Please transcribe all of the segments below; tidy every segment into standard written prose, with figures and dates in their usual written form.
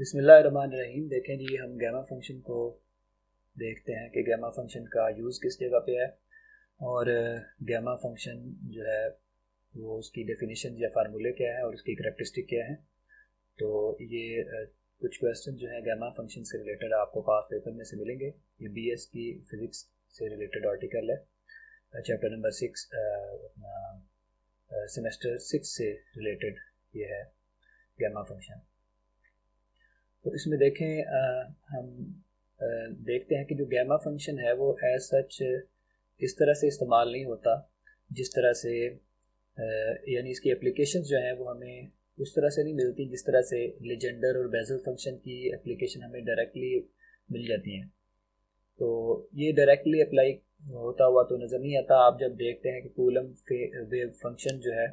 बिस्मिल्लाहिर्रहमानिर्रहीम। देखें जी, हम गैमा फंक्शन को देखते हैं कि गैमा फंक्शन का यूज़ किस जगह पे है और गैमा फंक्शन जो है वो उसकी डेफिनेशन या फार्मूले क्या है और उसकी करैक्टरिस्टिक क्या है। तो ये कुछ क्वेश्चन जो है गैमा फंक्शन से रिलेटेड आपको पास पेपर में से मिलेंगे। ये बीएस की फिज़िक्स से रिलेटेड आर्टिकल है, चैप्टर नंबर 6, सेमेस्टर 6 से रिलेटेड ये है गैमा फंक्शन। तो इसमें देखें, हम देखते हैं कि जो गैमा फंक्शन है वो एज सच इस तरह से इस्तेमाल नहीं होता जिस तरह से यानी इसकी एप्लीकेशंस जो हैं वो हमें उस तरह से नहीं मिलती जिस तरह से लेजेंडर और बेजल फंक्शन की एप्लीकेशन हमें डायरेक्टली मिल जाती हैं। तो ये डायरेक्टली अप्लाई होता हुआ तो नज़र नहीं आता। आप जब देखते हैं कि कूलम वेव फंक्शन जो है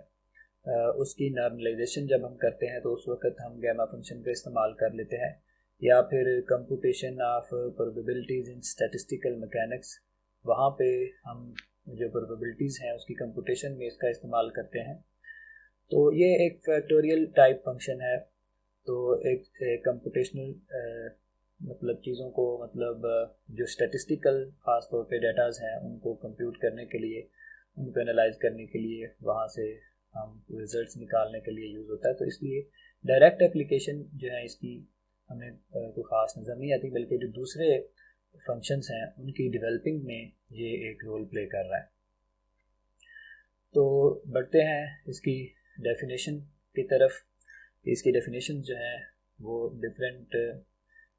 उसकी नॉर्मलाइजेशन जब हम करते हैं तो उस वक्त हम गैमा फंक्शन का इस्तेमाल कर लेते हैं, या फिर computation of probabilities in statistical mechanics, वहाँ पे हम जो प्रोबेबिलिटीज़ हैं उसकी कंप्यूटेशन में इसका इस्तेमाल करते हैं। तो ये एक फैक्टोरियल टाइप फंक्शन है। तो एक कंप्यूटेशनल मतलब चीज़ों को जो स्टैटिस्टिकल ख़ास तौर पे डेटाज हैं उनको कंप्यूट करने के लिए, उनको एनालाइज करने के लिए, वहाँ से हम रिजल्ट्स निकालने के लिए यूज़ होता है। तो इसलिए डायरेक्ट एप्लीकेशन जो है इसकी हमें कोई ख़ास नज़र नहीं आती, बल्कि जो दूसरे फंक्शंस हैं उनकी डेवलपिंग में ये एक रोल प्ले कर रहा है। तो बढ़ते हैं इसकी डेफिनेशन की तरफ। इसकी डेफिनेशन जो है वो डिफरेंट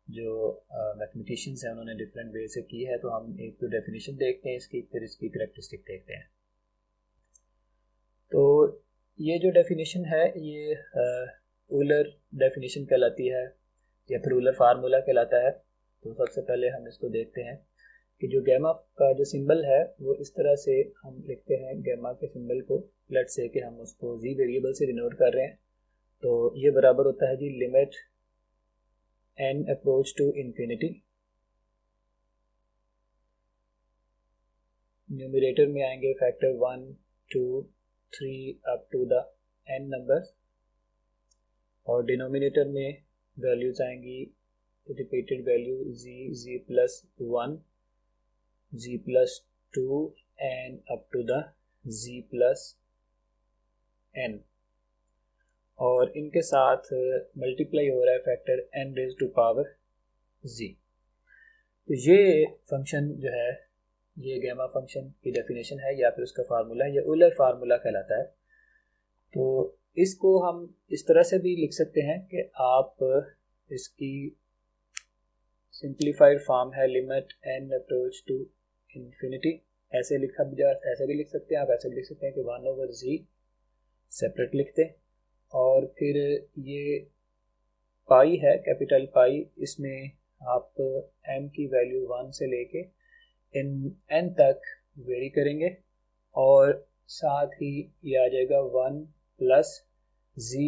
जो मैथमेटिशियंस हैं उन्होंने डिफरेंट वे से की है। तो हम एक तो डेफिनेशन देखते हैं इसकी, फिर इसकी करैक्टरिस्टिक देखते हैं। तो ये जो डेफिनेशन है ये यूलर डेफिनेशन कहलाती है या फिर यूलर फार्मूला कहलाता है। तो सबसे पहले हम इसको देखते हैं कि जो गैमा का जो सिंबल है वो इस तरह से हम लिखते हैं। गैमा के सिंबल को लेट्स से कि हम उसको जी वेरिएबल से डिनोट कर रहे हैं, तो ये बराबर होता है जी limit n approach to infinity. Numerator में आएंगे factor 1 2 3 up to the n number, और डिनोमिनेटर में वैल्यूज आएंगी repeated value z plus 1 z plus 2 and up to the z plus n, और इनके साथ मल्टीप्लाई हो रहा है factor n raise to power z। तो ये फंक्शन जो है ये गैमा फंक्शन की डेफिनेशन है या फिर उसका फार्मूला है, ये यूलर फार्मूला कहलाता है। तो इसको हम इस तरह से भी लिख सकते हैं कि आप इसकी सिंप्लीफाइड फॉर्म है limit n approach to infinity, ऐसे भी लिख सकते हैं आप। ऐसे भी लिख सकते हैं कि 1/z सेपरेट लिखते हैं, और फिर ये पाई है कैपिटल पाई, इसमें आप m की वैल्यू 1 से लेके n तक वेरी करेंगे, और साथ ही ये आ जाएगा 1 plus z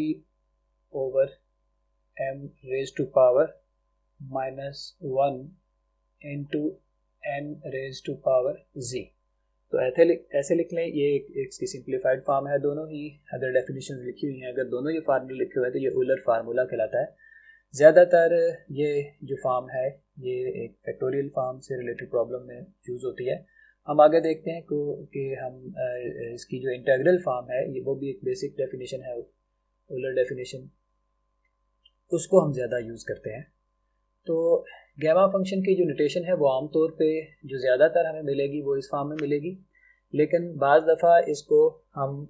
over m raise to power -1 into n raise to power z। तो ऐसे लिख लें, ये इसकी सिंप्लीफाइड फॉर्म है। दोनों ही अगर डेफिनेशन लिखी हुई हैं, अगर दोनों ये फार्मूले लिखे हुए हैं तो ये यूलर फार्मूला कहलाता है। ज़्यादातर ये जो फॉर्म है ये एक फैक्टोरियल फॉर्म से रिलेटेड प्रॉब्लम में यूज़ होती है। हम आगे देखते हैं कि हम इसकी जो इंटीग्रल फॉर्म है ये वो भी एक बेसिक डेफिनेशन है, यूलर डेफिनेशन, उसको हम ज़्यादा यूज़ करते हैं। तो गैमा फंक्शन की जो नोटेशन है वो आमतौर पे जो ज़्यादातर हमें मिलेगी वो इस फॉर्म में मिलेगी, लेकिन बाज़ दफ़ा इसको हम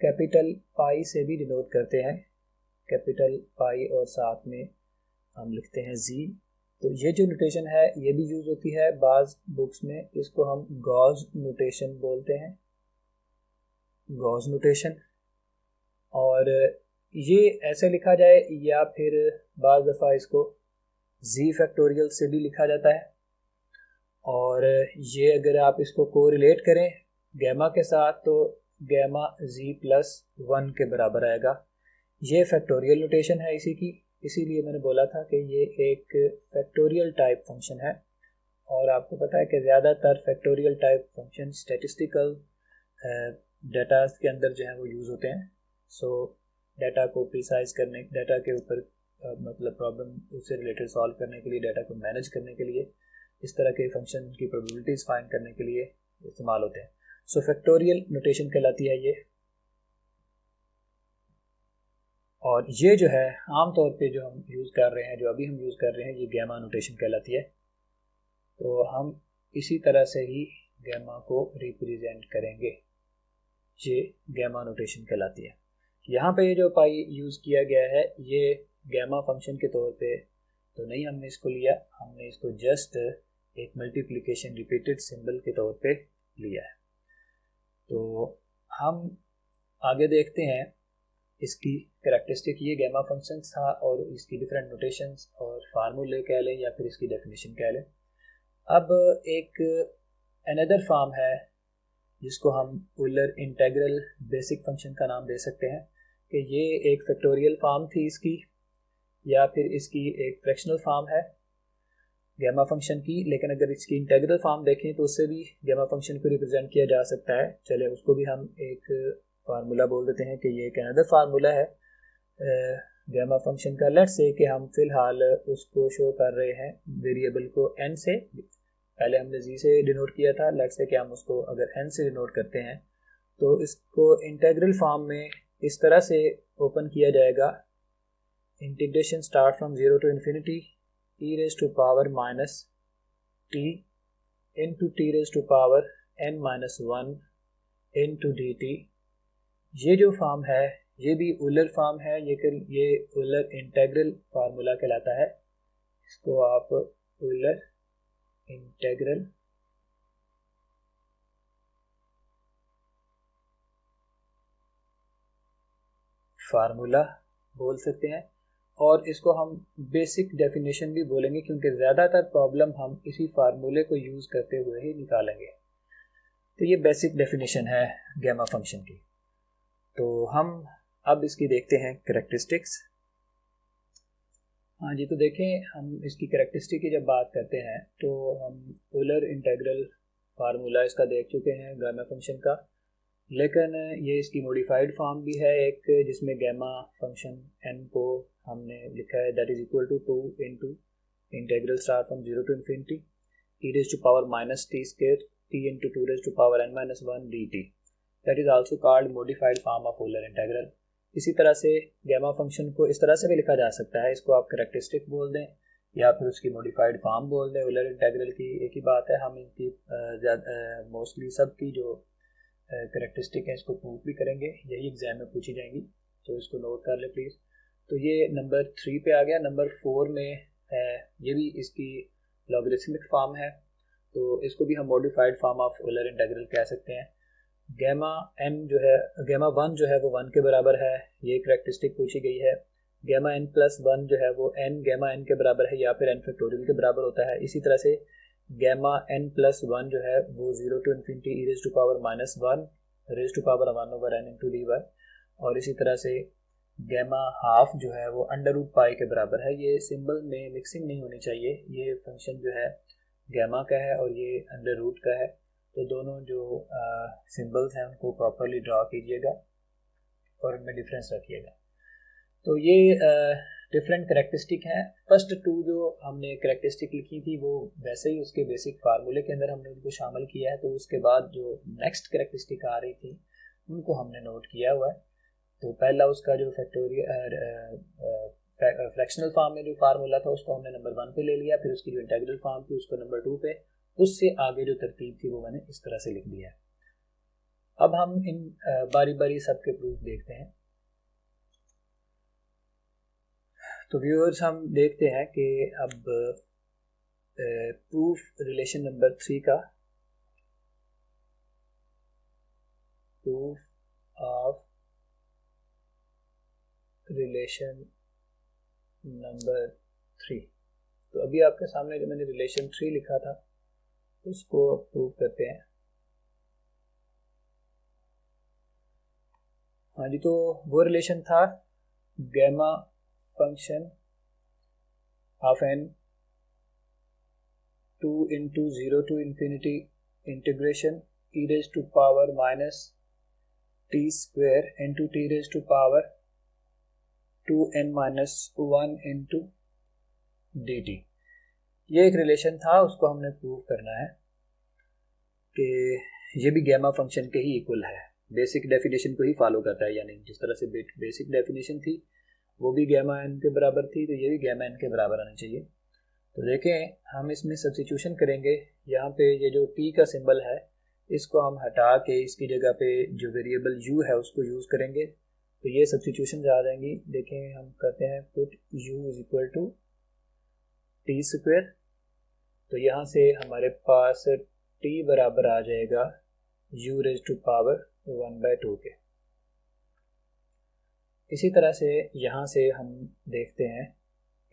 कैपिटल पाई से भी डिनोट करते हैं, कैपिटल पाई और साथ में हम लिखते हैं जी। तो ये जो नोटेशन है ये भी यूज़ होती है बाज़ बुक्स में, इसको हम गॉस नोटेशन बोलते हैं, गॉस नोटेशन। और ये ऐसे लिखा जाए या फिर बाज़ दफ़ा इसको जी फैक्टोरियल से भी लिखा जाता है। और ये अगर आप इसको कोरिलेट करें गैमा के साथ तो गैमा जी प्लस 1 के बराबर आएगा। ये फैक्टोरियल नोटेशन है इसी की, इसीलिए मैंने बोला था कि ये एक फैक्टोरियल टाइप फंक्शन है। और आपको पता है कि ज़्यादातर factorial type function statistical data के अंदर जो है वो यूज़ होते हैं। सो डाटा को प्रिसाइज करने, डाटा के ऊपर मतलब प्रॉब्लम उससे रिलेटेड सॉल्व करने के लिए, डाटा को मैनेज करने के लिए, इस तरह के फंक्शन की प्रोबेबिलिटीज फाइंड करने के लिए इस्तेमाल होते हैं। सो फैक्टोरियल नोटेशन कहलाती है ये। और ये जो है आमतौर पे जो हम यूज़ कर रहे हैं, जो अभी हम यूज़ कर रहे हैं, ये गैमा नोटेशन कहलाती है। तो हम इसी तरह से ही गैमा को रिप्रेजेंट करेंगे, ये गैमा नोटेशन कहलाती है। यहाँ पे ये जो पाई यूज़ किया गया है ये गैमा फंक्शन के तौर पे तो नहीं हमने इसको लिया, हमने इसको जस्ट एक मल्टीप्लिकेशन रिपीटेड सिंबल के तौर पे लिया है। तो हम आगे देखते हैं इसकी कैरेक्टरिस्टिक। ये गैमा फंक्शन था और इसकी डिफरेंट नोटेशंस और फार्मूले कह लें या फिर इसकी डेफिनेशन कह लें। अब एक अनदर फॉर्म है जिसको हम यूलर इंटीग्रल बेसिक फंक्शन का नाम दे सकते हैं कि ये एक फैक्टोरियल फॉर्म थी इसकी, या फिर इसकी एक फ्रैक्शनल फॉर्म है गैमा फंक्शन की। लेकिन अगर इसकी इंटीग्रल फॉर्म देखें तो उससे भी गैमा फंक्शन को रिप्रेजेंट किया जा सकता है। चले उसको भी हम एक फार्मूला बोल देते हैं कि ये एक अनदर फार्मूला है गैमा फंक्शन का। लेट्स से कि हम फिलहाल उसको शो कर रहे हैं वेरिएबल को n से, पहले हमने z से डिनोट किया था, लेट्स से कि हम उसको अगर n से डिनोट करते हैं तो इसको इंटीग्रल फॉर्म में इस तरह से ओपन किया जाएगा। Integration start from 0 to infinity e raise to power minus t into t raise to power n minus 1 into dt। ये जो फॉर्म है ये भी यूलर फॉर्म है, ये यूलर इंटीग्रल फार्मूला कहलाता है। इसको आप यूलर इंटीग्रल फार्मूला बोल सकते हैं, और इसको हम बेसिक डेफिनेशन भी बोलेंगे क्योंकि ज़्यादातर प्रॉब्लम हम इसी फार्मूले को यूज़ करते हुए ही निकालेंगे। तो ये बेसिक डेफिनेशन है गैमा फंक्शन की। तो हम अब इसकी देखते हैं कैरेक्टरिस्टिक्स। हाँ जी, तो देखें हम इसकी कैरेक्टरिस्टिक की जब बात करते हैं तो हम यूलर इंटीग्रल फार्मूला इसका देख चुके हैं गैमा फंक्शन का, लेकिन ये इसकी मॉडिफाइड फॉर्म भी है एक, जिसमें गैमा फंक्शन n को हमने लिखा है that is equal to 2 into integral start from 0 to infinity e raise to power minus t square t into 2 raise to power n minus 1 dt। That is also called modified form of Euler integral. इसी तरह से gamma function को इस तरह से भी लिखा जा सकता है, इसको आप कैरेक्टरिस्टिक बोल दें या फिर उसकी मॉडिफाइड फॉर्म बोल दें यूलर इंटीग्रल की, एक ही बात है। हम इनकी मोस्टली सब की जो कैरेक्टरिस्टिक है इसको प्रूव भी करेंगे, यही एग्जाम में पूछी जाएंगी, तो इसको नोट कर ले प्लीज़। तो ये नंबर 3 पे आ गया। नंबर 4 में है, ये भी इसकी लॉगरिथमिक फॉर्म है, तो इसको भी हम modified form of Euler integral कह सकते हैं। गैमा n जो है, गैमा 1 जो है वो 1 के बराबर है, ये कैरेक्टरिस्टिक पूछी गई है। गैमा n प्लस 1 जो है वो n गैमा n के बराबर है या फिर n फैक्टोरियल के बराबर होता है। इसी तरह से गैमा n प्लस 1 जो है वो 0 to infinity e raise to power minus 1 raise to power 1 over n into dy। और इसी तरह से गैमा हाफ जो है वो अंडर रूट पाई के बराबर है। ये सिंबल में मिक्सिंग नहीं होनी चाहिए, ये फंक्शन जो है गैमा का है और ये अंडर रूट का है, तो दोनों जो सिंबल्स हैं उनको प्रॉपरली ड्रा कीजिएगा और उनमें डिफरेंस रखिएगा। तो ये डिफरेंट कैरेक्टरिस्टिक हैं। फर्स्ट 2 जो हमने कैरेक्टरिस्टिक लिखी थी वो वैसे ही उसके बेसिक फार्मूले के अंदर हमने उनको शामिल किया है, तो उसके बाद जो नेक्स्ट कैरेक्टरिस्टिक आ रही थी उनको हमने नोट किया हुआ है। तो पहला उसका जो फ्रैक्शनल फॉर्म में जो फार्मूला था उसको हमने नंबर 1 पे ले लिया, फिर उसकी जो इंटीग्रल फॉर्म थी उसको नंबर 2 पे, उससे आगे जो तरतीब थी वो मैंने इस तरह से लिख दिया है। अब हम इन बारी बारी सब के प्रूफ देखते हैं। तो व्यूअर्स हम देखते हैं कि अब प्रूफ रिलेशन नंबर 3 का, प्रूफ ऑफ रिलेशन नंबर 3। तो अभी आपके सामने जो मैंने रिलेशन 3 लिखा था उसको प्रूव करते हैं। हाँ जी, तो वो रिलेशन था gamma function of n 2 into 0 to infinity integration e raise to power minus t square into t raise to power 2n-1 into D T. ये एक रिलेशन था, उसको हमने प्रूव करना है कि ये भी गैमा फंक्शन के ही इक्वल है, बेसिक डेफिनेशन को ही फॉलो करता है। यानी जिस तरह से बेसिक डेफिनेशन थी वो भी गैमा एन के बराबर थी, तो ये भी गैमा एन के बराबर आनी चाहिए। तो देखें, हम इसमें सब्स्टिट्यूशन करेंगे। यहाँ पे ये जो टी का सिंबल है इसको हम हटा के इसकी जगह पे जो वेरिएबल u है उसको यूज़ करेंगे, तो ये सब्स्टिट्यूशन आ जाएंगी। देखें, हम करते हैं put u is equal to T square, तो यहाँ से हमारे पास t बराबर आ जाएगा u रेज टू पावर 1/2 के। इसी तरह से यहाँ से हम देखते हैं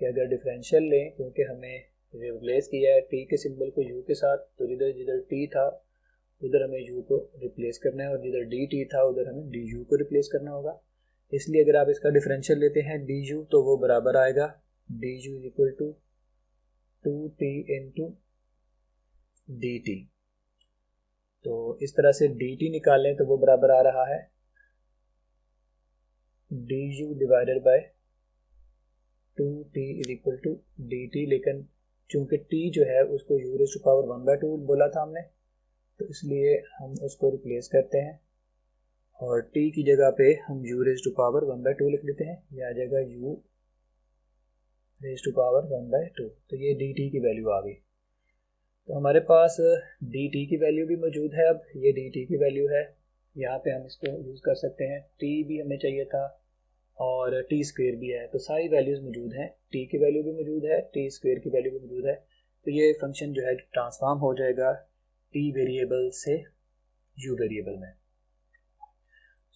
कि अगर डिफरेंशियल लें, क्योंकि हमें रिप्लेस किया है t के सिंबल को u के साथ, तो जिधर जिधर t था उधर हमें u को रिप्लेस करना है और जिधर dt था उधर हमें du को रिप्लेस करना होगा। इसलिए अगर आप इसका डिफरेंशियल लेते हैं du, तो वो बराबर आएगा du is equal to 2t into dt। तो इस तरह से dt निकालें तो वो बराबर आ रहा है du divided by 2t is equal to dt। लेकिन चूंकि t जो है उसको u रेज़ टू पावर 1/2 बोला था हमने, तो इसलिए हम उसको रिप्लेस करते हैं और t की जगह पे हम u रेज़ टू पावर 1/2 लिख लेते हैं। यह आ जाएगा u रेज़ टू पावर 1/2। तो ये dt की वैल्यू आ गई। तो हमारे पास dt की वैल्यू भी मौजूद है। अब ये dt की वैल्यू है, यहाँ पे हम इसको यूज़ कर सकते हैं। t भी हमें चाहिए था और टी स्क्वेयर भी है, तो सारी वैल्यूज़ मौजूद हैं। टी की वैल्यू भी मौजूद है, टी स्क्वेयर की वैल्यू भी मौजूद है। तो ये फंक्शन जो है ट्रांसफॉर्म हो जाएगा टी वेरिएबल से यू वेरिएबल में।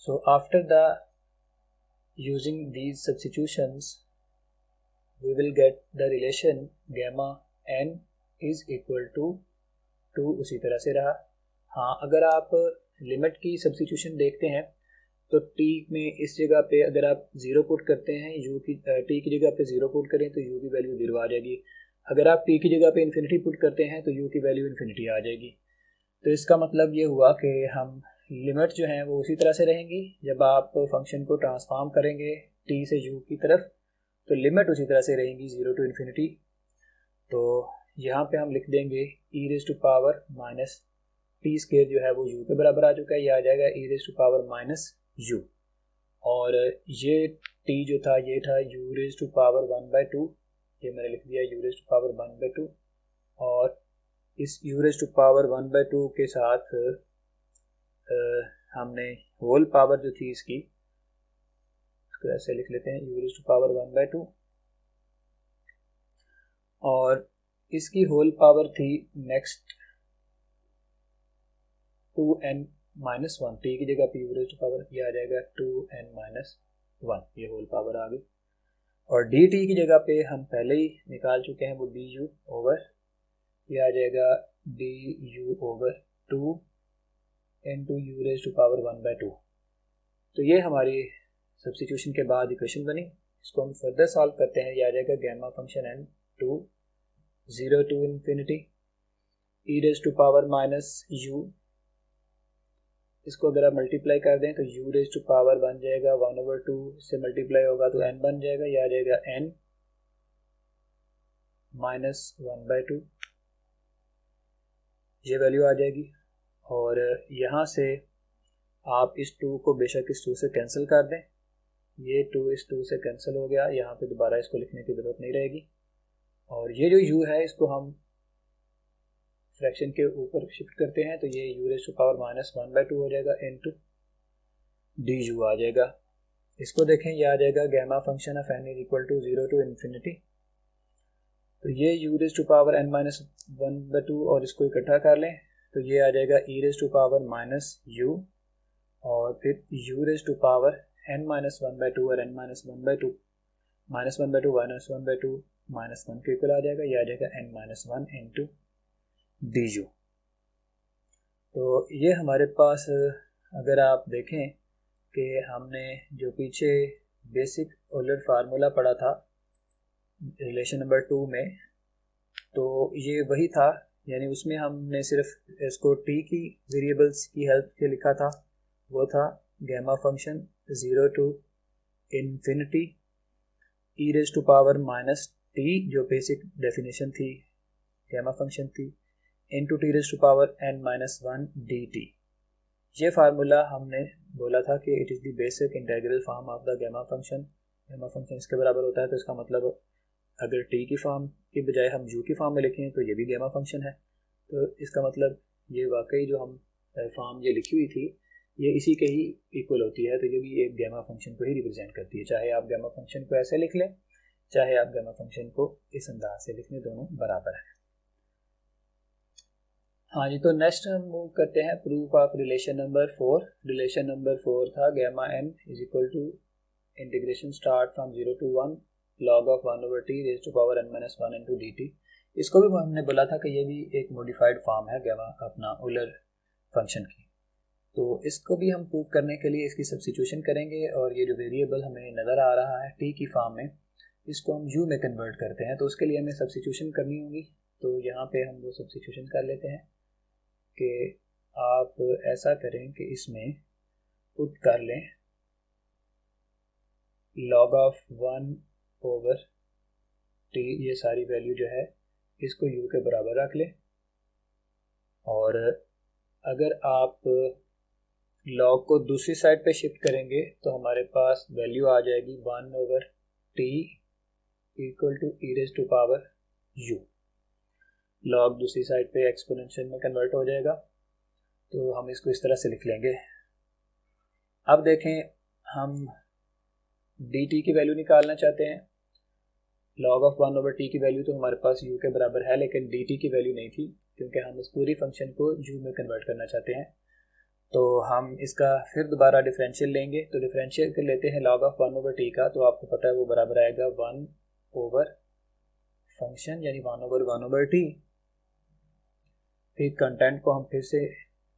So after the using these substitutions we will get the relation gamma N is equal to 2। उसी तरह से रहा। हाँ, अगर आप लिमिट की सब्स्टिट्यूशन देखते हैं तो t में इस जगह पे अगर आप 0 पुट करते हैं, u की t की जगह पे 0 पुट करें तो u की वैल्यू 0 आ जाएगी। अगर आप t की जगह पे इन्फिनिटी पुट करते हैं तो u की वैल्यू इन्फिनिटी आ जाएगी। तो इसका मतलब ये हुआ कि हम लिमिट जो हैं वो उसी तरह से रहेंगी। जब आप फंक्शन को ट्रांसफॉर्म करेंगे t से u की तरफ तो लिमिट उसी तरह से रहेंगी 0 टू इन्फिनिटी। तो यहाँ पे हम लिख देंगे e raise to power minus T square जो है वो u के बराबर आ चुका है। यह आ जाएगा e raise to power minus u, और ये t जो था ये था u रेज़ टू पावर 1/2। ये मैंने लिख दिया u रेज़ टू पावर 1/2, और इस u रेज़ टू पावर 1/2 के साथ हमने होल पावर जो थी इसकी, इसको ऐसे लिख लेते हैं u रेज़ टू पावर 1/2, और इसकी होल पावर थी नेक्स्ट 2n-1। t की जगह पे u रेज़ टू पावर ये आ जाएगा 2n-1, ये होल पावर आ गई। और dt की जगह पे हम पहले ही निकाल चुके हैं, वो du ओवर ये आ जाएगा du over 2 into u raise to power 1/2। तो ये हमारी सब्स्टिट्यूशन के बाद इक्वेशन बनी। इसको हम फर्दर सॉल्व करते हैं। ये आ जाएगा gamma function n to 0 to infinity e raise to power minus u। इसको अगर आप मल्टीप्लाई कर दें तो u रेज़ टू पावर बन जाएगा 1/2, इससे मल्टीप्लाई होगा तो n बन जाएगा। यह आ जाएगा n माइनस 1/2, ये वैल्यू आ जाएगी। और यहाँ से आप इस 2 को बेशक इस 2 से कैंसिल कर दें, ये 2 इस 2 से कैंसिल हो गया। यहाँ पे दोबारा इसको लिखने की ज़रूरत नहीं रहेगी। और ये जो u है इसको हम फ्रैक्शन के ऊपर शिफ्ट करते हैं, तो ये u raise to power minus 1/2 हो जाएगा इंटू du आ जाएगा। इसको देखें, ये आ जाएगा gamma function of n is equal to 0 to infinity. तो ये u raise to power n-1/2 और इसको इकट्ठा कर लें तो ये आ जाएगा e raise to power minus u, और फिर u raise to power n-1/2 और n-1/2 -1/2 -1 के इक्वल आ जाएगा। ये आ जाएगा n-1 इंटू du। तो ये हमारे पास अगर आप देखें कि हमने जो पीछे बेसिक ओलर फार्मूला पढ़ा था रिलेशन नंबर 2 में, तो ये वही था। यानी उसमें हमने सिर्फ इसको t की वेरिएबल्स की हेल्प से लिखा था। वो था gamma function 0 to infinity e raise to power minus t जो बेसिक डेफिनेशन थी गैमा फंक्शन थी into t raise to power n minus 1 dt। ये फार्मूला हमने बोला था कि it is the basic integral form of the gamma function. Gamma function इसके बराबर होता है, तो इसका मतलब अगर टी की फॉर्म की बजाय हम यू की फॉर्म में लिखें तो ये भी गैमा फंक्शन है। तो इसका मतलब ये वाकई जो हम फॉर्म ये लिखी हुई थी ये इसी के ही इक्वल होती है, तो ये भी एक गैमा फंक्शन को ही रिप्रेजेंट करती है। चाहे आप गैमा फंक्शन को ऐसे लिख लें, चाहे आप गैमा फंक्शन को इस अंदाज से लिख लें, दोनों बराबर है। हाँ जी, तो नेक्स्ट हम मूव करते हैं proof of relation number 4। Relation number 4 था gamma N is equal to integration start from 0 to 1 log of 1 over t raised to power n minus 1 into dt। इसको भी हमने बोला था कि ये भी एक मॉडिफाइड फॉर्म है गैमा अपना उलर फंक्शन की। तो इसको भी हम प्रूव करने के लिए इसकी सब्स्टिट्यूशन करेंगे और ये जो वेरिएबल हमें नज़र आ रहा है t की फॉर्म में इसको हम u में कन्वर्ट करते हैं। तो उसके लिए हमें सब्स्टिट्यूशन करनी होगी। तो यहाँ पे हम वो सब्स्टिट्यूशन कर लेते हैं कि आप ऐसा करें कि इसमें पुट कर लें log of 1 over t, ये सारी वैल्यू जो है इसको u के बराबर रख लें। और अगर आप log को दूसरी साइड पे शिफ्ट करेंगे तो हमारे पास वैल्यू आ जाएगी 1 over t equal to e raised to power u। log दूसरी साइड पे एक्सपोनेंशियल में कन्वर्ट हो जाएगा, तो हम इसको इस तरह से लिख लेंगे। अब देखें हम dt की वैल्यू निकालना चाहते हैं। log of 1 over t की वैल्यू तो हमारे पास u के बराबर है, लेकिन dt की वैल्यू नहीं थी क्योंकि हम इस पूरी फंक्शन को u में कन्वर्ट करना चाहते हैं। तो हम इसका फिर दोबारा डिफरेंशियल लेंगे। तो डिफरेंशियल कर लेते हैं log of 1 over t का, तो आपको पता है वो बराबर आएगा 1 over फंक्शन यानी 1 over 1 over t। फिर कंटेंट को हम फिर से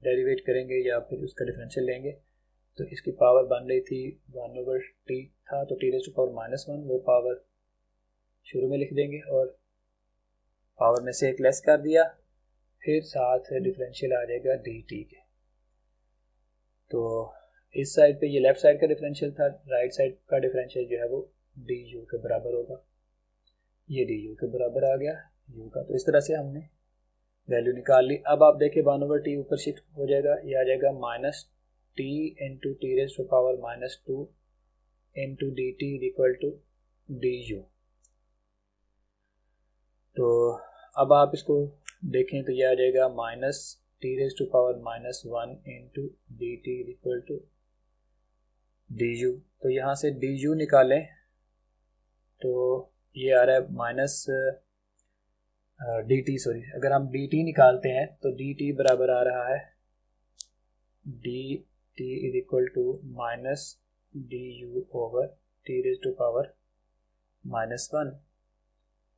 डेरिवेट करेंगे या फिर उसका डिफरेंशियल लेंगे। तो इसकी पावर बन रही थी 1 over t था, तो t raised to power minus 1 वो पावर शुरू में लिख देंगे और पावर में से एक लेस कर दिया, फिर साथ डिफरेंशियल आ जाएगा dt के। तो इस साइड पे ये लेफ्ट साइड का डिफरेंशियल था, राइट साइड का डिफरेंशियल जो है वो du के बराबर होगा। ये du के बराबर आ गया u का। तो इस तरह से हमने वैल्यू निकाल ली। अब आप देखें 1 over t ऊपर शिफ्ट हो जाएगा, ये आ जाएगा minus t into t raise to power minus 2 into D t equal to du। तो अब आप इसको देखें तो ये आ जाएगा minus T raise to power minus 1 into D t equal to du। तो यहाँ से du निकालें तो ये आ रहा है माइनस dt, सॉरी, अगर हम dt निकालते हैं तो dt बराबर आ रहा है dt is equal to minus du over t raise to power minus 1।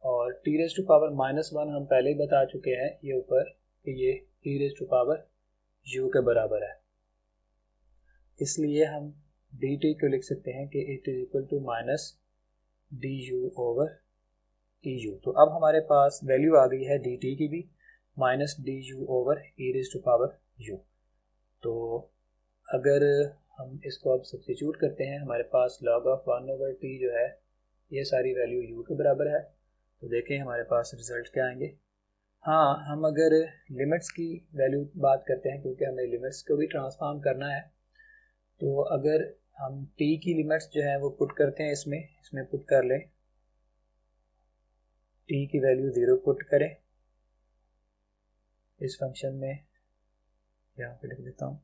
और t raise to power minus 1 हम पहले ही बता चुके हैं ये ऊपर कि ये t raise to power u के बराबर है, इसलिए हम dt को लिख सकते हैं कि it is equal to minus du over du। तो अब हमारे पास वैल्यू आ गई है dt की भी minus du over e raise to power u। तो अगर हम इसको अब सब्स्टिट्यूट करते हैं हमारे पास log of 1 over t जो है ये सारी वैल्यू u के बराबर है। तो देखें हमारे पास रिजल्ट क्या आएंगे। हाँ, हम अगर लिमिट्स की वैल्यू बात करते हैं क्योंकि हमें लिमिट्स को भी ट्रांसफॉर्म करना है, तो अगर हम t की लिमिट्स जो है वो पुट करते हैं इसमें पुट कर लें, t की वैल्यू 0 पुट करें इस फंक्शन में, यहाँ पे लिख देता हूँ।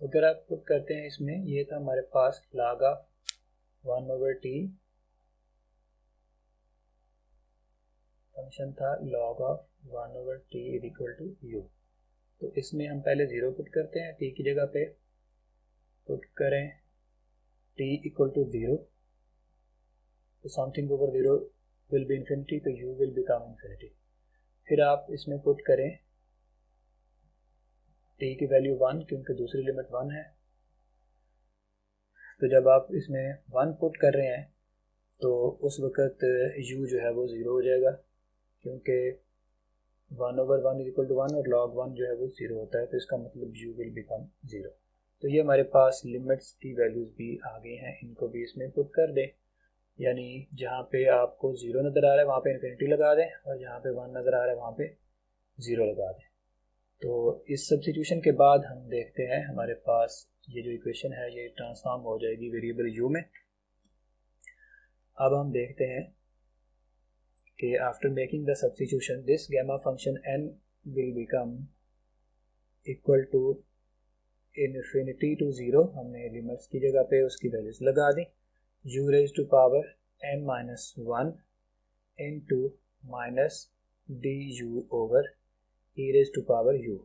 तो अगर आप पुट करते हैं इसमें, ये था हमारे पास log of 1 over t function था log of 1 over t is equal to u। तो इसमें हम पहले 0 पुट करते हैं, t की जगह पे पुट करें t इक्वल टू 0, तो something over 0 will be infinity, तो u विल बिकम इन्फिनिटी। फिर आप इसमें पुट करें t की वैल्यू 1 क्योंकि दूसरी लिमिट 1 है, तो जब आप इसमें 1 पुट कर रहे हैं तो उस वक़्त u जो है वो 0 हो जाएगा, क्योंकि 1/1 इज इक्वल टू 1 और log 1 जो है वो 0 होता है, तो इसका मतलब u विल बिकम 0। तो ये हमारे पास लिमिट्स की वैल्यूज़ भी आ गई हैं, इनको भी इसमें पुट कर दें। यानी जहाँ पे आपको 0 नज़र आ रहा है वहाँ पे इन्फिनिटी लगा दें, और जहाँ पे 1 नज़र आ रहा है वहाँ पे 0 लगा दें। तो इस सब्स्टिट्यूशन के बाद हम देखते हैं हमारे पास ये जो इक्वेशन है ये ट्रांसफॉर्म हो जाएगी वेरिएबल u में। अब हम देखते हैं कि after making the substitution this gamma function n will become equal to infinity to 0। हमने लिमिट्स की जगह पे उसकी वैल्यूज लगा दी, u raise to power n minus 1 into minus D you over e raise to power u।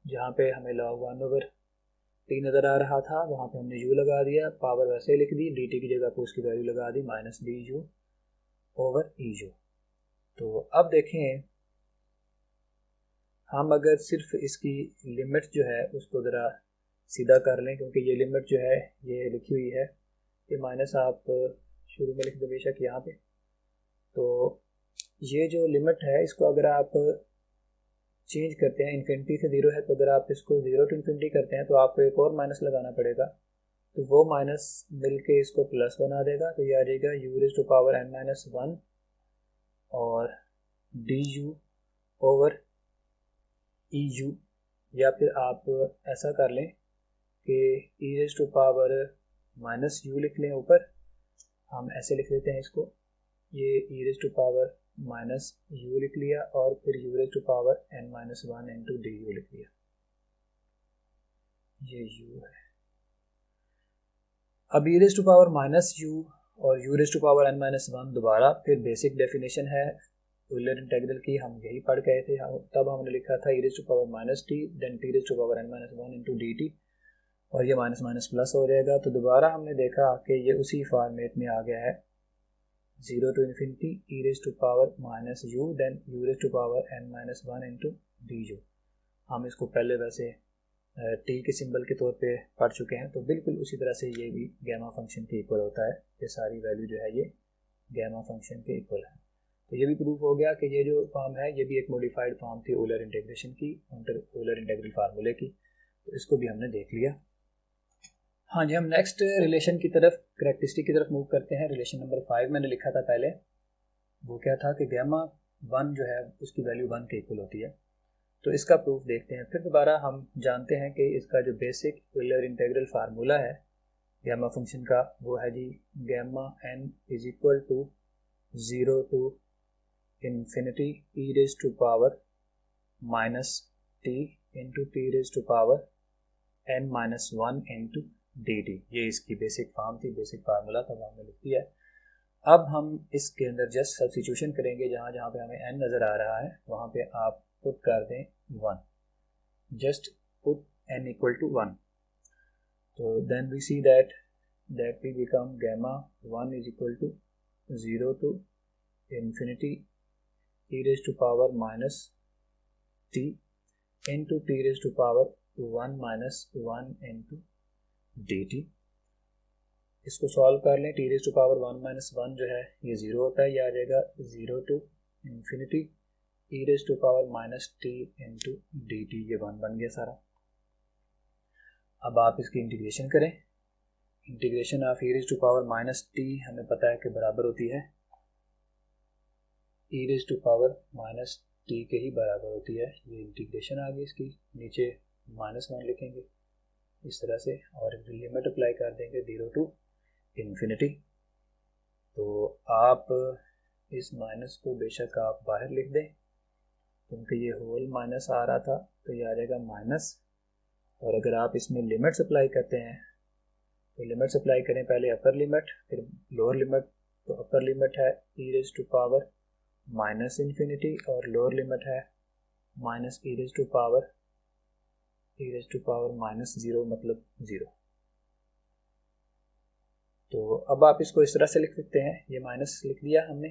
जहाँ पे हमें log 1/3 नज़र आ रहा था वहाँ पे हमने u लगा दिया, पावर वैसे ही लिख दी, dt की जगह पे उसकी वैल्यू लगा दी minus D you over E U. तो अब देखें हम अगर सिर्फ इसकी लिमिट जो है उसको ज़रा सीधा कर लें, क्योंकि ये लिमिट जो है ये लिखी हुई है, ये माइनस आप शुरू में लिख दे बेशक यहाँ पे। तो ये जो लिमिट है इसको अगर आप चेंज करते हैं, इन्फिनिटी से 0 है तो अगर आप इसको 0 टू इन्फिनिटी करते हैं तो आपको एक और माइनस लगाना पड़ेगा, तो वो माइनस मिल के इसको प्लस बना देगा। तो ये आ जाएगा u raise to power n minus 1 और d you over E u. या फिर आप ऐसा कर लें कि e raise to power minus u लिख लें ऊपर, हम ऐसे लिख लेते हैं इसको, ये e raise to power minus u लिख लिया और फिर u raise to power n minus 1 into d u लिख लिया, ये u है। अब e raise to power minus u और u raise to power n minus 1 दोबारा फिर बेसिक डेफिनेशन है यूलर इंटीग्रल की, हम यही पढ़ गए थे। तब हमने लिखा था e raise to power minus t then t raise to power n minus 1 into D t, और ये माइनस माइनस प्लस हो जाएगा। तो दोबारा हमने देखा कि ये उसी फॉर्मेट में आ गया है, 0 to infinity e raise to power minus u then u raise to power n minus 1 into d u. हम इसको पहले वैसे t के सिंबल के तौर पे पढ़ चुके हैं, तो बिल्कुल उसी तरह से ये भी गामा फंक्शन के इक्वल होता है। ये सारी वैल्यू जो है ये गामा फंक्शन के इक्वल है। तो ये भी प्रूफ हो गया कि ये जो फॉर्म है ये भी एक मॉडिफाइड फॉर्म थी यूलर इंटीग्रेशन की, यूलर इंटीग्रल फार्मूले की। तो इसको भी हमने देख लिया। हाँ जी, हम नेक्स्ट रिलेशन की तरफ, करैक्टरिस्टिक की तरफ मूव करते हैं। रिलेशन नंबर 5 मैंने लिखा था पहले, वो क्या था कि गामा 1 जो है उसकी वैल्यू 1 के इक्वल होती है। तो इसका प्रूफ देखते हैं। फिर दोबारा हम जानते हैं कि इसका जो बेसिक यूलर इंटीग्रल फार्मूला है गामा फंक्शन का वो है जी gamma n is equal to 0 to infinity e raise to power minus t into t raise to power n minus 1 into D T. ये इसकी बेसिक फॉर्म थी, basic formula था, वो हमने लिख दिया है। अब हम इसके अंदर जस्ट सब्स्टिट्यूशन करेंगे, जहाँ जहाँ पे हमें n नज़र आ रहा है वहाँ पे आप पुट कर दें 1, just put n equal to 1। तो then we see that we become gamma 1 is equal to 0 to infinity e raise to power minus t into t raise to power 1 minus 1 into D t. इसको solve कर लें, t raise to power 1 minus 1 जो है ये 0 होता है, ये आ जाएगा 0 to infinity e raise to power minus t into D T, ये 1 बन गया सारा। अब आप इसकी इंटीग्रेशन करें, integration of e raise to power minus t हमें पता है कि बराबर होती है e raise to power minus t के ही बराबर होती है। ये इंटीग्रेशन आ गई इसकी, नीचे माइनस 1 लिखेंगे इस तरह से और लिमिट अप्लाई कर देंगे 0 टू इन्फिनिटी। तो आप इस माइनस को बेशक आप बाहर लिख दें, क्योंकि ये होल माइनस आ रहा था तो ये आ जाएगा माइनस। और अगर आप इसमें लिमिट्स अप्लाई करते हैं तो लिमिट्स अप्लाई करें, पहले अपर लिमिट फिर लोअर लिमिट। तो अपर लिमिट है e raise to power minus infinity और लोअर लिमिट है minus e raise to power minus 0 मतलब 0। तो अब आप इसको इस तरह से लिख सकते हैं, ये माइनस लिख दिया हमने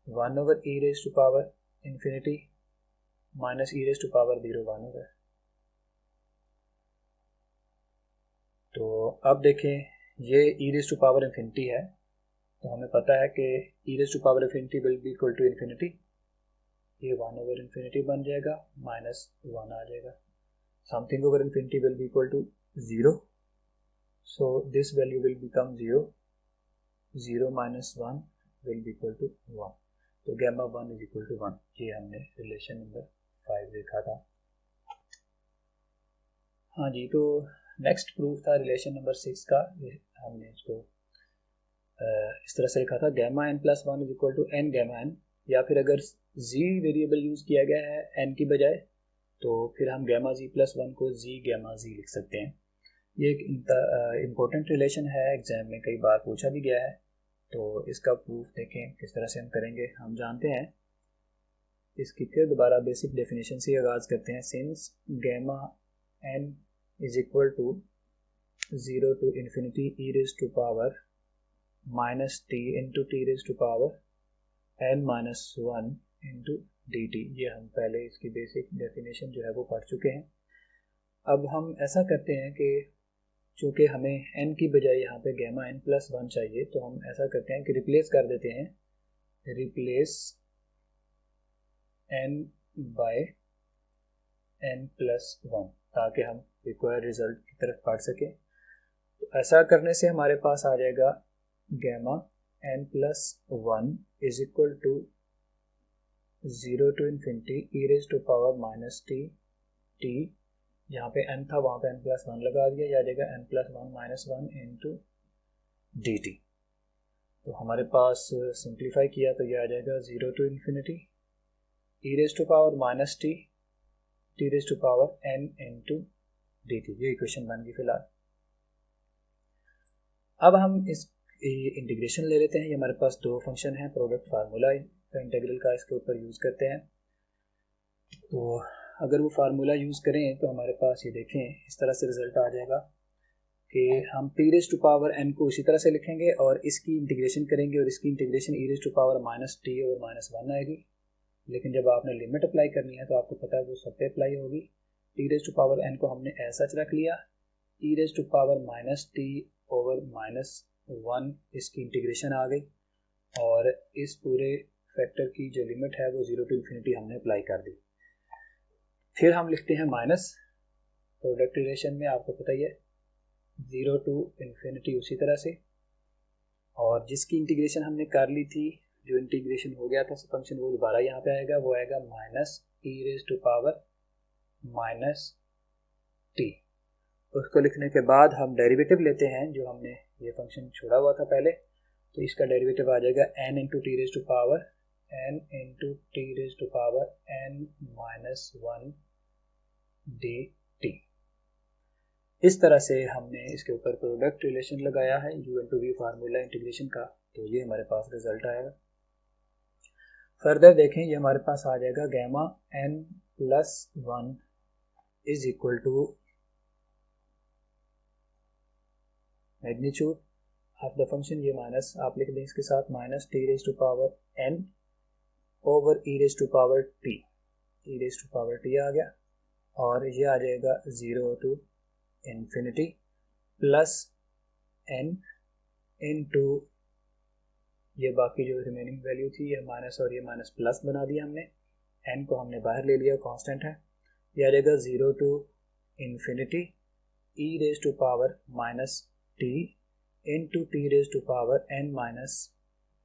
1 over e raise to power infinity minus e raise to power 0 1 over. तो अब देखें ये e raise to power infinity है, तो हमें पता है कि e raise to power infinity will be equal to infinity, ये 1 ओवर इन्फिनिटी बन जाएगा, माइनस 1 आ जाएगा, something over infinity will be equal to 0, so this value will become 0, 0 minus 1 will be equal to 1, तो गैमा 1 इज इक्वल टू 1। ये हमने relation number 5 देखा था। हाँ जी, तो नेक्स्ट प्रूफ था रिलेशन नंबर 6 का। हमने इसको इस तरह से लिखा था, gamma n plus 1 is equal to n gamma n, या फिर अगर जी वेरिएबल यूज़ किया गया है एन की बजाय, तो फिर हम गैमा जी प्लस 1 को जी गैमा जी लिख सकते हैं। ये एक इम्पोर्टेंट रिलेशन है, एग्जाम में कई बार पूछा भी गया है। तो इसका प्रूफ देखें किस तरह से हम करेंगे। हम जानते हैं इसकी फिर दोबारा बेसिक डेफिनेशन से आगाज़ करते हैं। Since gamma N is equal to 0 to infinity e raise to power minus t into t raise to power n minus 1 into D T, ये हम पहले इसकी बेसिक डेफिनेशन जो है वो पढ़ चुके हैं। अब हम ऐसा करते हैं कि चूँकि हमें n की बजाय यहाँ पे गैमा n प्लस 1 चाहिए, तो हम ऐसा करते हैं कि रिप्लेस कर देते हैं, replace n by n plus 1, ताकि हम रिक्वायर्ड रिजल्ट की तरफ पढ़ सकें। तो ऐसा करने से हमारे पास आ जाएगा gamma n plus 1 is equal to 0 to infinity e raise to power minus t, t जहाँ पे n था वहाँ पे n प्लस 1 लगा दिया, या जाएगा n plus 1 minus 1 into D t. तो हमारे पास सिंप्लीफाई किया तो ये आ जाएगा 0 to infinity e raise to power minus t, t raise to power n into D T. ये इक्वेशन बन गई फिलहाल। अब हम इस इंटीग्रेशन ले लेते हैं। ये हमारे पास दो फंक्शन है, प्रोडक्ट फार्मूला का इंटीग्रल का इसके ऊपर यूज़ करते हैं। तो अगर वो फार्मूला यूज़ करें तो हमारे पास ये देखें इस तरह से रिज़ल्ट आ जाएगा कि हम t raise to power n को इसी तरह से लिखेंगे और इसकी इंटीग्रेशन करेंगे, और इसकी integration e raise to power minus t और माइनस 1 आएगी। लेकिन जब आपने लिमिट अप्लाई करनी है तो आपको पता है वो सब पे अप्लाई होगी। T raise to power n को हमने ऐसा रख लिया, e raise to power minus t over minus 1 इसकी इंटीग्रेशन आ गई, और इस पूरे फैक्टर की जो लिमिट है वो 0 टू इन्फिनिटी हमने अप्लाई कर दी। फिर हम लिखते हैं माइनस, प्रोडक्ट रिलेशन में आपको पता ही है 0 टू इन्फिनिटी उसी तरह से, और जिसकी इंटीग्रेशन हमने कर ली थी, जो इंटीग्रेशन हो गया था फंक्शन, वो दोबारा यहाँ पे आएगा, वो आएगा minus e raise to power minus t. उसको लिखने के बाद हम डेरिवेटिव लेते हैं, जो हमने ये फंक्शन छोड़ा हुआ था पहले, तो इसका डेरिवेटिव आ जाएगा n into t raise to power n into t raise to power n minus 1 d t. इस तरह से हमने इसके ऊपर प्रोडक्ट रिलेशन लगाया है u into v formula integration का, तो ये हमारे पास रिजल्ट आएगा। फर्दर देखें, ये हमारे पास आ जाएगा gamma n plus 1 is equal to magnitude of the function, ये माइनस आप लिख दें इसके साथ, minus T raise to power n over E raise to power T, E raise to power T आ गया, और ये आ जाएगा 0 to infinity plus n into ये बाकी जो रिमेनिंग वैल्यू थी, ये माइनस और ये माइनस प्लस बना दिया हमने, n को हमने बाहर ले लिया, कांस्टेंट है। ये आ जाएगा 0 to infinity e raise to power minus t into t raise to power n minus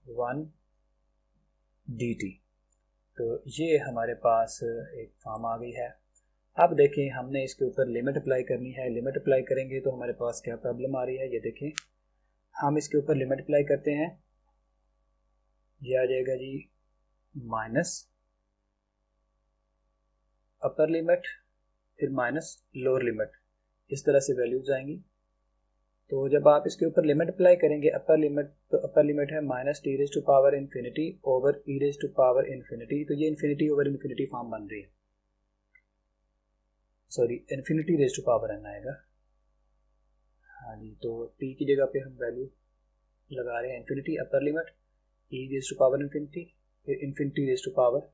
1 d t. तो ये हमारे पास एक फॉर्म आ गई है। अब देखें, हमने इसके ऊपर लिमिट अप्लाई करनी है। लिमिट अप्लाई करेंगे तो हमारे पास क्या प्रॉब्लम आ रही है, ये देखें, हम इसके ऊपर लिमिट अप्लाई करते हैं, ये आ जाएगा जी माइनस अपर लिमिट, फिर माइनस लोअर लिमिट, इस तरह से वैल्यूज आएंगी। तो जब आप इसके ऊपर लिमिट अप्लाई करेंगे अपर लिमिट, तो अपर लिमिट है minus T raise to power infinity over E raise to power infinity, तो ये इन्फिनिटी ओवर इन्फिनिटी फॉर्म बन रही है, sorry infinity raise to power n आएगा। हाँ जी, तो t की जगह पे हम वैल्यू लगा रहे हैं infinity, upper limit E raise to power infinity, फिर infinity raise to power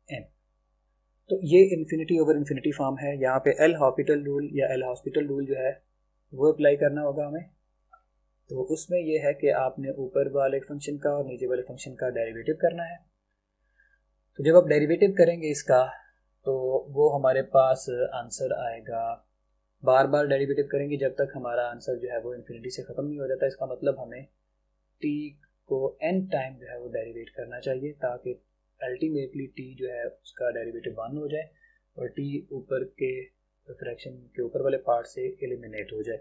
n। तो ये इन्फिनिटी ओवर इन्फिनिटी फॉर्म है। यहाँ पे एल हॉस्पिटल रूल या एल हॉस्पिटल रूल जो है वो अप्लाई करना होगा हमें। तो उसमें ये है कि आपने ऊपर वाले फंक्शन का और नीचे वाले फंक्शन का डेरिवेटिव करना है। तो जब आप डेरिवेटिव करेंगे इसका तो वो हमारे पास आंसर आएगा, बार बार डेरिवेटिव करेंगे जब तक हमारा आंसर जो है वो इन्फिनिटी से ख़त्म नहीं हो जाता। इसका मतलब हमें t को n टाइम जो है वो डेरिवेट करना चाहिए ताकि अल्टीमेटली t जो है उसका डेरिवेटिव 1 हो जाए और t ऊपर के फ्रैक्शन के ऊपर वाले पार्ट से एलिमिनेट हो जाए।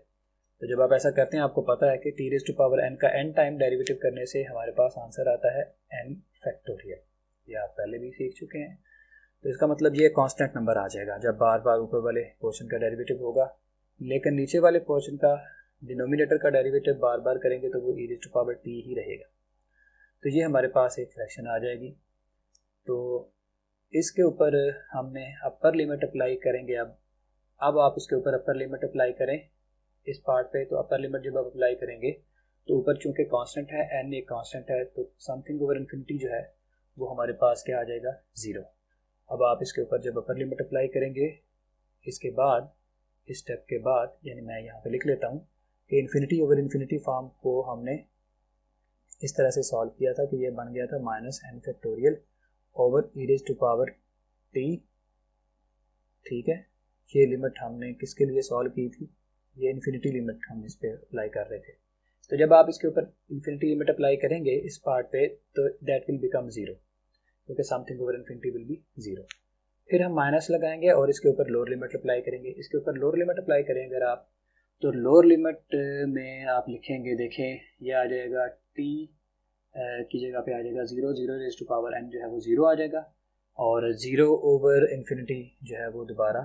तो जब आप ऐसा करते हैं आपको पता है कि t raise to power n का n टाइम डेरिवेटिव करने से हमारे पास आंसर आता है n फैक्टोरियल। ये आप पहले भी सीख चुके हैं। तो इसका मतलब ये कांस्टेंट नंबर आ जाएगा जब बार बार ऊपर वाले पोर्शन का डेरिवेटिव होगा, लेकिन नीचे वाले पोर्शन का डिनोमिनेटर का डेरिवेटिव बार बार करेंगे तो वो e raise to power t ही रहेगा। तो ये हमारे पास एक फ्रैक्शन आ जाएगी। तो इसके ऊपर हमने अपर लिमिट अप्लाई करेंगे। अब आप इसके ऊपर अपर लिमिट अप्लाई करें इस पार्ट पे। तो अपर लिमिट जब आप अप्लाई करेंगे तो ऊपर चूंकि कांस्टेंट है, n एक कांस्टेंट है, तो समथिंग ओवर इन्फिनिटी जो है वो हमारे पास क्या आ जाएगा, 0। अब आप इसके ऊपर जब अपर लिमिट अप्लाई करेंगे इसके बाद, इस स्टेप के बाद, यानी मैं यहाँ पे लिख लेता हूँ कि इन्फिनिटी ओवर इन्फिनिटी फॉर्म को हमने इस तरह से सॉल्व किया था कि ये बन गया था -n factorial over e raise to power t। ठीक है, ये लिमिट हमने किसके लिए सॉल्व की थी, ये इन्फिनिटी लिमिट हम इस पे अप्लाई कर रहे थे। तो जब आप इसके ऊपर इन्फिनिटी लिमिट अप्लाई करेंगे इस पार्ट पे तो दैट विल बिकम 0 क्योंकि something over infinity will B 0। फिर हम माइनस लगाएंगे और इसके ऊपर लोअर लिमिट अप्लाई करेंगे। इसके ऊपर लोअर लिमिट अप्लाई करेंगे अगर आप, तो लोअर लिमिट में आप लिखेंगे, देखें ये आ जाएगा t की जगह पे आ जाएगा 0, 0 रेज़ टू पावर n जो है वो 0 आ जाएगा और 0 ओवर इन्फिनिटी जो है वो दोबारा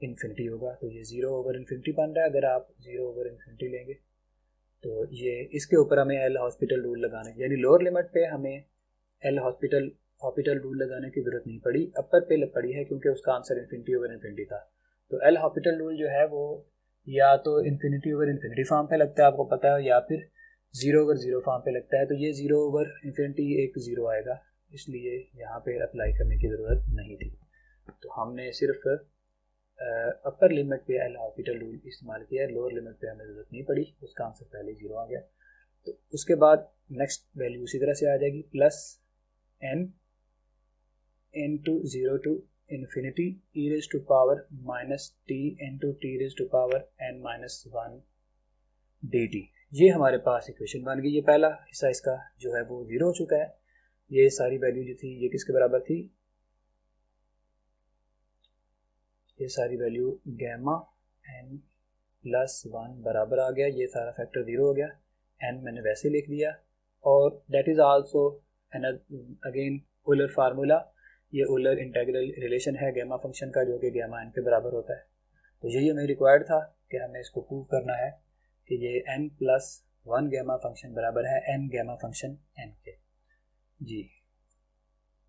इन्फिनिटी होगा। तो ये 0 ओवर इन्फिनिटी बन रहा है। अगर आप 0 ओवर इन्फिनिटी लेंगे तो ये इसके ऊपर हमें एल हॉस्पिटल रूल लगाने, यानी लोअर लिमिट पे हमें एल हॉस्पिटल रूल लगाने की ज़रूरत नहीं पड़ी, अपर पे पड़ी है क्योंकि उसका आंसर इन्फिनिटी ओवर इन्फिनिटी था। तो एल हॉस्पिटल रूल जो है वो या तो इन्फिनिटी ओवर इन्फिनिटी फॉर्म पे लगता है, आपको पता है, या फिर 0 ओवर 0 फॉर्म पे लगता है। तो ये 0 ओवर इन्फिनिटी एक 0 आएगा, इसलिए यहाँ पे अप्लाई करने की ज़रूरत नहीं थी। तो हमने सिर्फ अपर लिमिट पे एल हॉस्पिटल रूल इस्तेमाल किया, लोअर लिमिट पे हमें ज़रूरत नहीं पड़ी, उसका आंसर पहले 0 आ गया। तो उसके बाद नेक्स्ट वैल्यू उसी तरह से आ जाएगी, plus n into 0 to infinity e raise to power minus t into t raise to power n minus 1 dt। ये हमारे पास इक्वेशन बन गई। ये पहला हिस्सा इसका जो है वो 0 हो चुका है। ये सारी वैल्यू जो थी ये किसके बराबर थी, ये सारी वैल्यू गैमा n प्लस 1 बराबर आ गया, ये सारा फैक्टर 0 हो गया, n मैंने वैसे लिख दिया। और that is also again Euler formula, ये ओलर इंटीग्रल रिलेशन है गैमा फंक्शन का जो कि गैमा n के बराबर होता है। तो यही हमें रिक्वायर्ड था कि हमें इसको प्रूव करना है कि ये n प्लस 1 गैमा फंक्शन बराबर है n गैमा फंक्शन n के। जी।